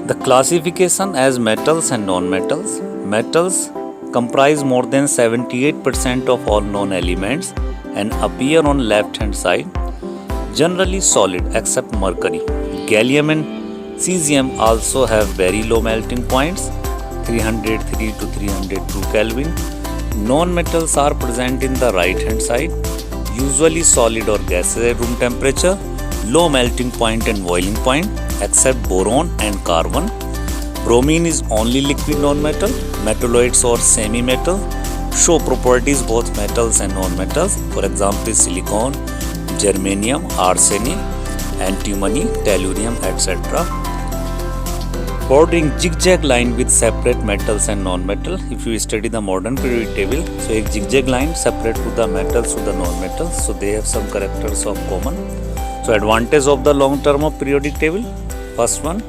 The classification as metals and non-metals. Metals comprise more than 78% of all known elements and appear on left hand side, generally solid except mercury. Gallium and cesium also have very low melting points, 303 to 302 Kelvin. Non-metals are present in the right hand side, usually solid or gases at room temperature, low melting point and boiling point except boron and carbon. Bromine is only liquid non-metal. Metalloids or semi-metal show properties both metals and non-metals. For example, silicon, germanium, arsenic, antimony, tellurium, etc. Bordering zigzag line with separate metals and non-metal. If you study the modern periodic table, so a zigzag line separate to the metals to the non-metals. So they have some characters of common. So advantage of the long term of periodic table. First one,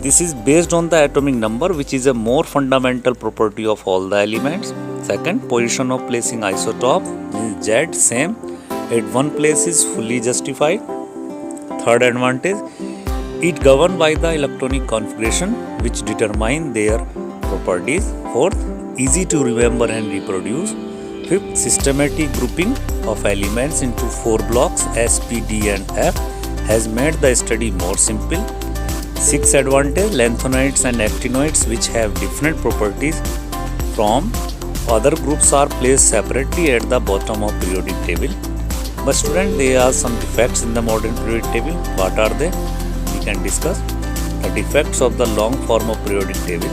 this is based on the atomic number, which is a more fundamental property of all the elements. Second, position of placing isotope means Z same at one place is fully justified. Third advantage, it governed by the electronic configuration which determine their properties. Fourth, easy to remember and reproduce. Fifth, systematic grouping of elements into 4 blocks S, P, D and F has made the study more simple. Sixth advantage, lanthanoids and actinoids which have different properties from other groups are placed separately at the bottom of periodic table. But student, there are some defects in the modern periodic table. What are they? We can discuss the defects of the long form of periodic table.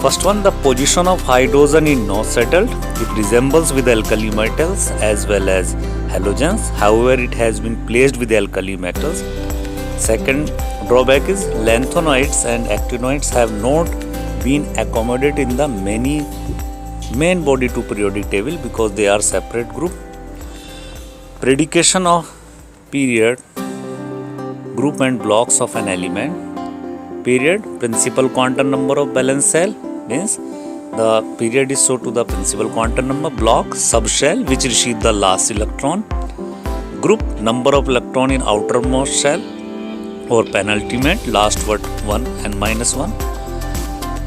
First one, the position of hydrogen is not settled. It resembles with alkali metals as well as halogens. However, it has been placed with alkali metals. Second drawback is lanthanoids and actinoids have not been accommodated in the main body to periodic table because they are separate group. Predication of period, group and blocks of an element. Period, principal quantum number of valence shell means the period is shown to the principal quantum number. Block, subshell which receive the last electron. Group, number of electron in outermost shell or penultimate, last word 1 and -1.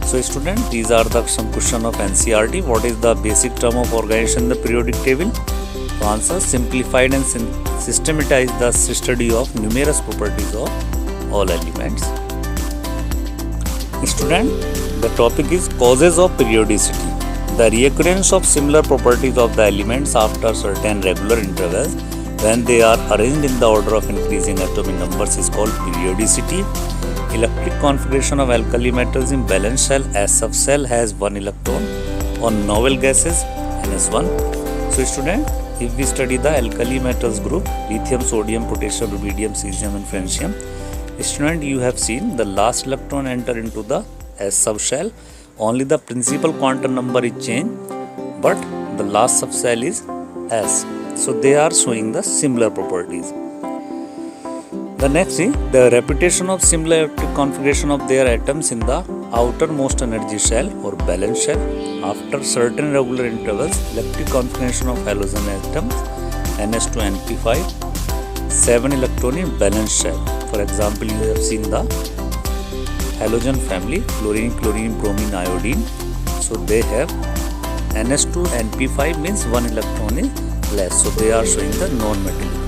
So student, these are the some question of NCERT. What is the basic term of organization in the periodic table? So answer, simplified and systematized the study of numerous properties of all elements. Student, the topic is causes of periodicity. The reoccurrence of similar properties of the elements after certain regular intervals when they are arranged in the order of increasing atomic numbers is called periodicity. Electric configuration of alkali metals in valence shell as subshell has 1 electron. On noble gases, Ns1. So student, if we study the alkali metals group, lithium, sodium, potassium, rubidium, cesium and francium, student, you have seen the last electron enter into the S subshell. Only the principal quantum number is changed, but the last subshell is S. So they are showing the similar properties. The next is the repetition of similar electric configuration of their atoms in the outermost energy shell or valence shell. After certain regular intervals, electric configuration of halogen atoms Ns2 Np5, 7 electron in valence shell. For example, you have seen the halogen family, fluorine, chlorine, bromine, iodine. So they have Ns2 Np5 means 1 electron is less. So they are showing the non-metallic.